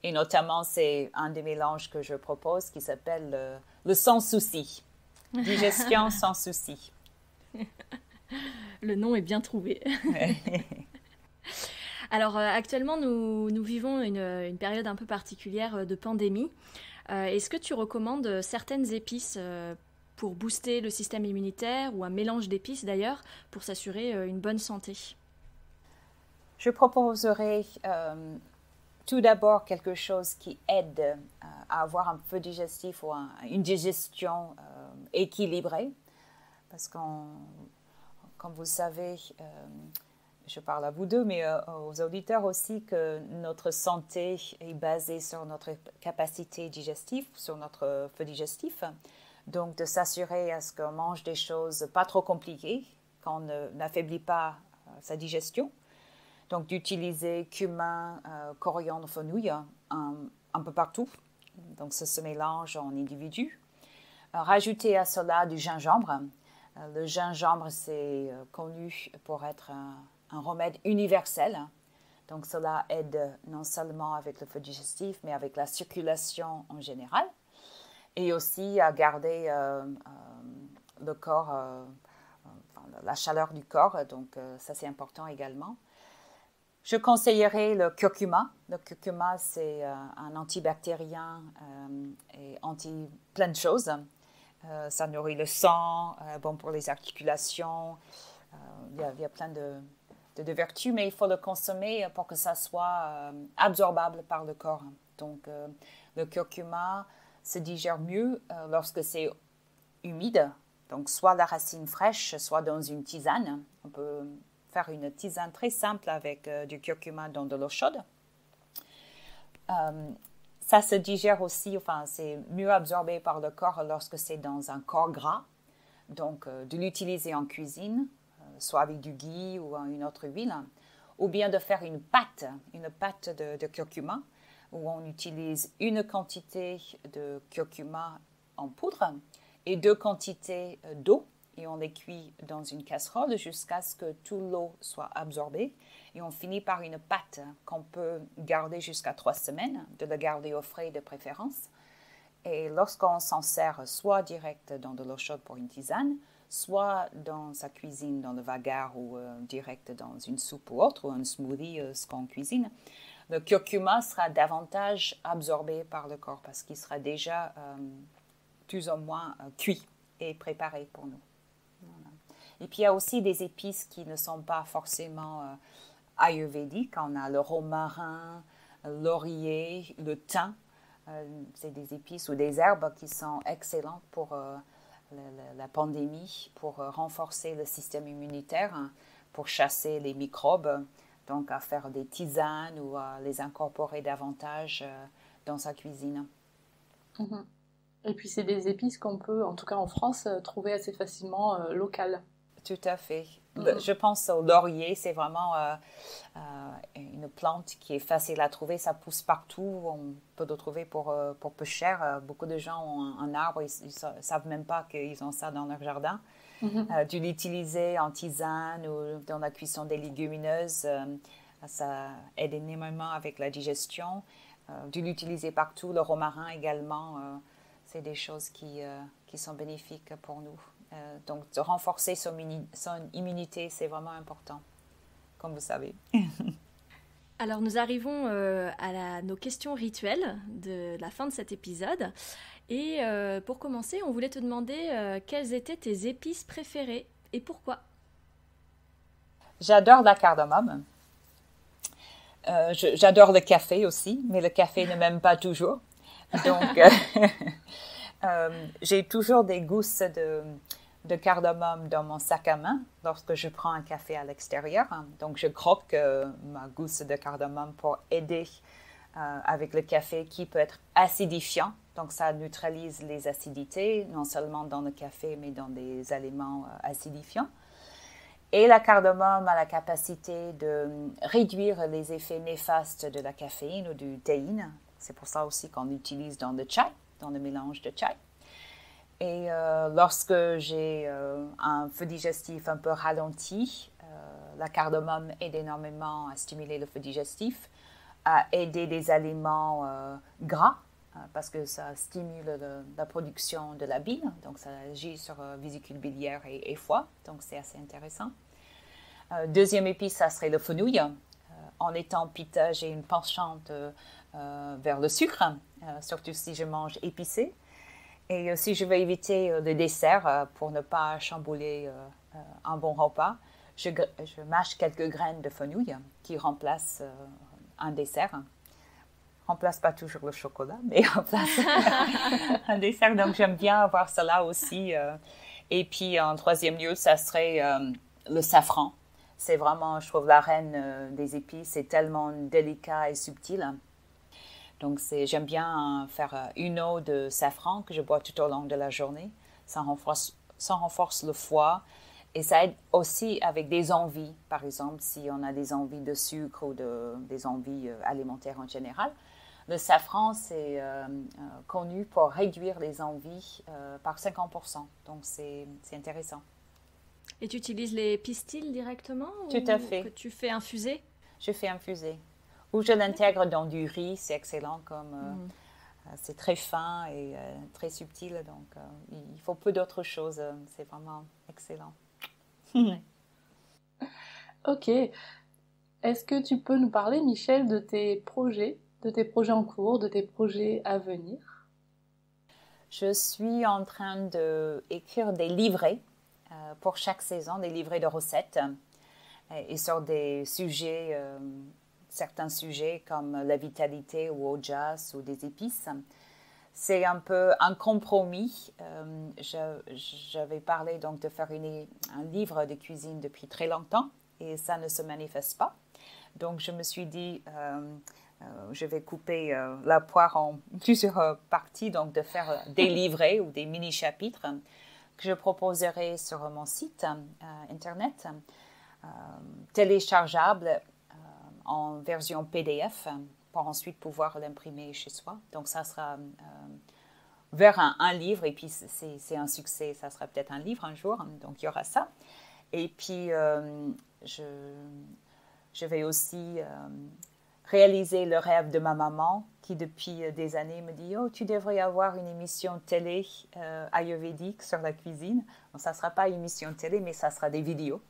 Et notamment, c'est un des mélanges que je propose qui s'appelle le sans souci. Digestion sans souci. Le nom est bien trouvé. Alors actuellement, nous vivons une période un peu particulière de pandémie. Est-ce que tu recommandes certaines épices pour booster le système immunitaire ou un mélange d'épices d'ailleurs pour s'assurer une bonne santé? Je proposerais tout d'abord quelque chose qui aide à avoir un feu digestif ou une digestion équilibrée. Parce que, comme vous savez, je parle à vous deux, mais aux auditeurs aussi, que notre santé est basée sur notre capacité digestive, sur notre feu digestif. Donc, de s'assurer à ce qu'on mange des choses pas trop compliquées, qu'on n'affaiblit pas sa digestion. Donc, d'utiliser cumin, coriandre, fenouil un peu partout. Donc, ça se mélange en individus. Rajouter à cela du gingembre. Le gingembre, c'est connu pour être un remède universel. Donc, cela aide non seulement avec le feu digestif, mais avec la circulation en général. Et aussi à garder le corps, la chaleur du corps. Donc, ça, c'est important également. Je conseillerais le curcuma. Le curcuma, c'est un antibactérien et anti plein de choses. Ça nourrit le sang, bon pour les articulations. Il y a plein de vertus, mais il faut le consommer pour que ça soit absorbable par le corps. Donc, le curcuma se digère mieux lorsque c'est humide. Donc, soit la racine fraîche, soit dans une tisane. On peut faire une tisane très simple avec du curcuma dans de l'eau chaude. Ça se digère aussi, enfin, c'est mieux absorbé par le corps lorsque c'est dans un corps gras. Donc, de l'utiliser en cuisine, soit avec du ghee ou une autre huile, ou bien de faire une pâte de curcuma, où on utilise une quantité de curcuma en poudre et 2 quantités d'eau, et on les cuit dans une casserole jusqu'à ce que toute l'eau soit absorbée. Et on finit par une pâte qu'on peut garder jusqu'à 3 semaines, de la garder au frais de préférence. Et lorsqu'on s'en sert soit direct dans de l'eau chaude pour une tisane, soit dans sa cuisine, dans le vagar ou direct dans une soupe ou autre, ou un smoothie, ce qu'on cuisine, le curcuma sera davantage absorbé par le corps parce qu'il sera déjà plus ou moins cuit et préparé pour nous. Voilà. Et puis il y a aussi des épices qui ne sont pas forcément ayurvédiques. On a le romarin, le laurier, le thym. C'est des épices ou des herbes qui sont excellentes pour la pandémie, pour renforcer le système immunitaire, pour chasser les microbes. Donc à faire des tisanes ou à les incorporer davantage dans sa cuisine. Mhm. Et puis c'est des épices qu'on peut, en tout cas en France, trouver assez facilement locales. Tout à fait. Je pense au laurier, c'est vraiment une plante qui est facile à trouver. Ça pousse partout. On peut le trouver pour peu cher. Beaucoup de gens ont un arbre, ils ne savent même pas qu'ils ont ça dans leur jardin. De l'utiliser en tisane ou dans la cuisson des légumineuses, ça aide énormément avec la digestion. De l'utiliser partout, le romarin également, c'est des choses qui sont bénéfiques pour nous. Donc, de renforcer son immunité, c'est vraiment important, comme vous savez. Alors, nous arrivons à nos questions rituelles de la fin de cet épisode. Et pour commencer, on voulait te demander quelles étaient tes épices préférées et pourquoi. J'adore la cardamome. J'adore le café aussi, mais le café ne m'aime pas toujours. Donc, j'ai toujours des gousses de cardamome dans mon sac à main lorsque je prends un café à l'extérieur. Donc, je croque ma gousse de cardamome pour aider avec le café qui peut être acidifiant. Donc, ça neutralise les acidités, non seulement dans le café, mais dans des aliments acidifiants. Et la cardamome a la capacité de réduire les effets néfastes de la caféine ou du théine. C'est pour ça aussi qu'on l'utilise dans le chai, dans le mélange de chai. Et lorsque j'ai un feu digestif un peu ralenti, la cardamome aide énormément à stimuler le feu digestif, à aider les aliments gras, parce que ça stimule la production de la bile, donc ça agit sur vésicule biliaire et foie, donc c'est assez intéressant. Deuxième épice, ça serait le fenouil. en étant pita, j'ai une penchante vers le sucre, surtout si je mange épicé. Et aussi, je vais éviter le dessert pour ne pas chambouler un bon repas. Je mâche quelques graines de fenouil qui remplacent un dessert. Remplace pas toujours le chocolat, mais remplace un dessert. Donc, j'aime bien avoir cela aussi. Et puis, en troisième lieu, ça serait le safran. C'est vraiment, je trouve, la reine des épices. C'est tellement délicat et subtil. Donc, j'aime bien faire une eau de safran que je bois tout au long de la journée. Ça renforce le foie. Et ça aide aussi avec des envies. Par exemple, si on a des envies de sucre ou des envies alimentaires en général. Le safran, c'est connu pour réduire les envies par 50%. Donc, c'est intéressant. Et tu utilises les pistils directement? Tout à fait. Que tu fais infuser? Je fais infuser. Ou je l'intègre dans du riz, c'est excellent c'est très fin et très subtil, donc il faut peu d'autres choses, c'est vraiment excellent. Ok. Est-ce que tu peux nous parler, Michel, de tes projets en cours, de tes projets à venir? Je suis en train d'écrire des livrets pour chaque saison, des livrets de recettes et sur des sujets certains sujets comme la vitalité ou ojas ou des épices. C'est un peu un compromis. J'avais parlé donc de faire un livre de cuisine depuis très longtemps et ça ne se manifeste pas. Donc je me suis dit, je vais couper la poire en plusieurs parties, donc de faire des livrets ou des mini-chapitres que je proposerai sur mon site internet, téléchargeable en version PDF pour ensuite pouvoir l'imprimer chez soi. Donc, ça sera vers un livre et puis c'est un succès. Ça sera peut-être un livre un jour, donc il y aura ça. Et puis, je vais aussi réaliser le rêve de ma maman qui, depuis des années, me dit « Oh, tu devrais avoir une émission télé ayurvédique sur la cuisine. » Donc, ça ne sera pas une émission télé, mais ça sera des vidéos.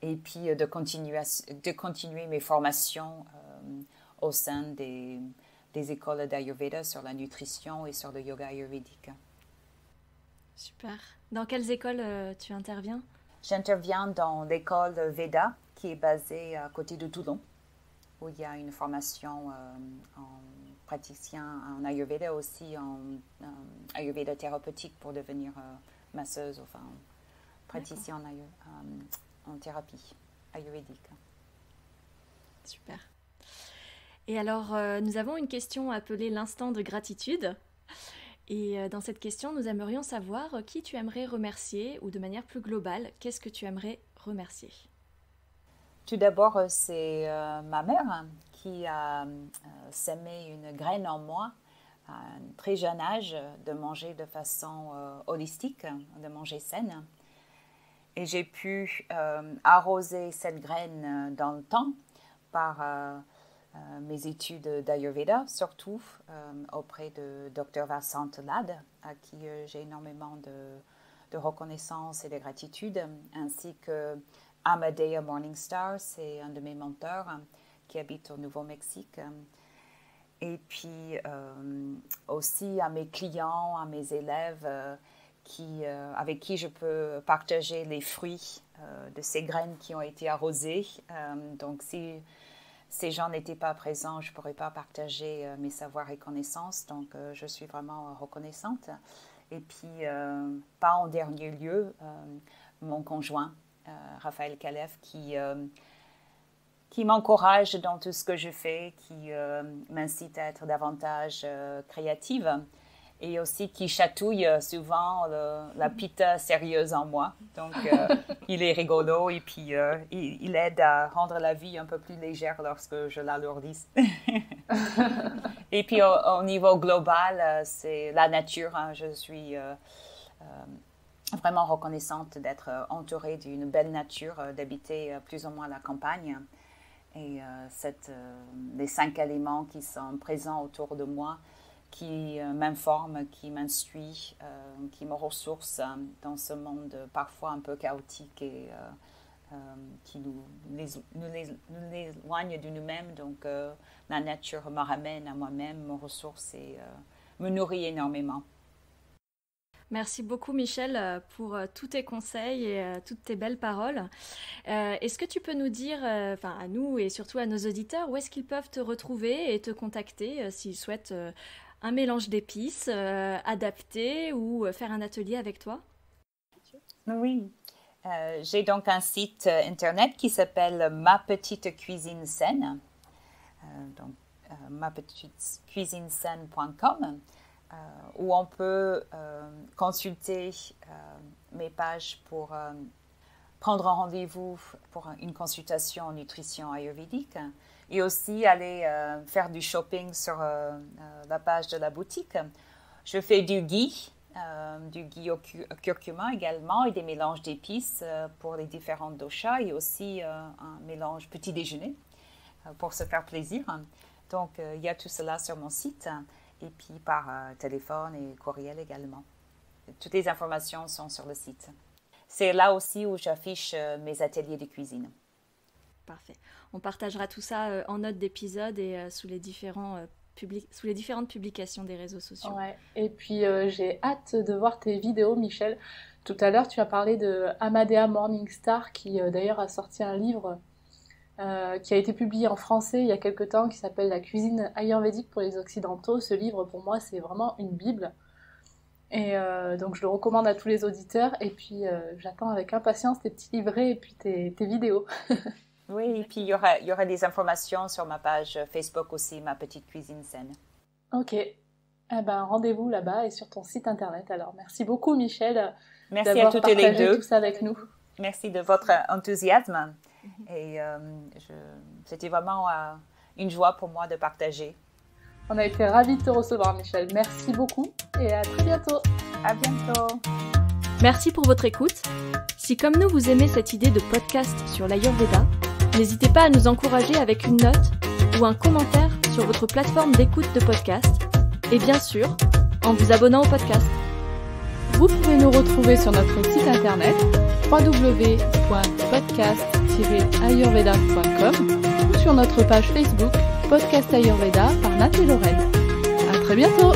Et puis de continuer mes formations au sein des écoles d'Ayurveda sur la nutrition et sur le yoga ayurvédique. Super. Dans quelles écoles tu interviens? J'interviens dans l'école Veda qui est basée à côté de Toulon, où il y a une formation en praticien en Ayurveda, aussi en Ayurveda thérapeutique pour devenir masseuse, enfin praticien en thérapie ayurvédique. Super. Et alors, nous avons une question appelée l'instant de gratitude. Et dans cette question, nous aimerions savoir qui tu aimerais remercier ou de manière plus globale, qu'est-ce que tu aimerais remercier? Tout d'abord, c'est ma mère qui a sémé une graine en moi à un très jeune âge de manger de façon holistique, de manger saine. Et j'ai pu arroser cette graine dans le temps par mes études d'Ayurveda, surtout auprès de Dr Vasant Lad, à qui j'ai énormément de reconnaissance et de gratitude, ainsi que Amadea Morningstar, c'est un de mes mentors qui habite au Nouveau-Mexique. Et puis aussi à mes clients, à mes élèves, avec qui je peux partager les fruits de ces graines qui ont été arrosées. Donc, si ces gens n'étaient pas présents, je ne pourrais pas partager mes savoirs et connaissances. Donc, je suis vraiment reconnaissante. Et puis, pas en dernier lieu, mon conjoint, Raphaël Kalev, qui m'encourage dans tout ce que je fais, qui m'incite à être davantage créative. Et aussi qui chatouille souvent la pita sérieuse en moi. Donc, il est rigolo et puis il aide à rendre la vie un peu plus légère lorsque je l'alourdis. Et puis, au niveau global, c'est la nature. Hein. Je suis vraiment reconnaissante d'être entourée d'une belle nature, d'habiter plus ou moins à la campagne. Et les 5 éléments qui sont présents autour de moi, qui m'informe, qui m'instruit, qui me ressource dans ce monde parfois un peu chaotique et qui nous éloignent de nous-mêmes. Donc, la nature me ramène à moi-même, me ressource et me nourrit énormément. Merci beaucoup Michel pour tous tes conseils et toutes tes belles paroles. Est-ce que tu peux nous dire, à nous et surtout à nos auditeurs, où est-ce qu'ils peuvent te retrouver et te contacter s'ils souhaitent un mélange d'épices adapté ou faire un atelier avec toi? Oui, j'ai donc un site internet qui s'appelle Ma Petite Cuisine Saine, donc mapetitecuisinessaine.com. Où on peut consulter mes pages pour prendre un rendez-vous pour une consultation en nutrition ayurvédique et aussi aller faire du shopping sur la page de la boutique. Je fais du ghee au curcuma également et des mélanges d'épices pour les différents doshas et aussi un mélange petit déjeuner pour se faire plaisir. Donc, il y a tout cela sur mon site. Et puis par téléphone et courriel également. Toutes les informations sont sur le site. C'est là aussi où j'affiche mes ateliers de cuisine. Parfait. On partagera tout ça en note d'épisode et sous les différentes publications des réseaux sociaux. Ouais. Et puis j'ai hâte de voir tes vidéos, Michel. Tout à l'heure, tu as parlé de Amadea Morningstar qui d'ailleurs a sorti un livre qui a été publié en français il y a quelque temps, qui s'appelle La cuisine ayurvédique pour les occidentaux. Ce livre, pour moi, c'est vraiment une bible. Et donc, je le recommande à tous les auditeurs. Et puis, j'attends avec impatience tes petits livrets et puis tes vidéos. Oui, et puis il y aura des informations sur ma page Facebook aussi, Ma Petite Cuisine Saine. Ok. Eh ben, rendez-vous là-bas et sur ton site internet. Alors, merci beaucoup, Michel, merci d'avoir à toutes les deux. tout ça avec nous. Merci de votre enthousiasme. Et c'était vraiment une joie pour moi de partager. On a été ravis de te recevoir, Michel. Merci beaucoup et à très bientôt. À bientôt. Merci pour votre écoute. Si comme nous, vous aimez cette idée de podcast sur l'Ayurveda, n'hésitez pas à nous encourager avec une note ou un commentaire sur votre plateforme d'écoute de podcast et bien sûr, en vous abonnant au podcast. Vous pouvez nous retrouver sur notre site internet www.podcast-ayurveda.com ou sur notre page Facebook Podcast Ayurveda par Nat et Lorraine. À très bientôt!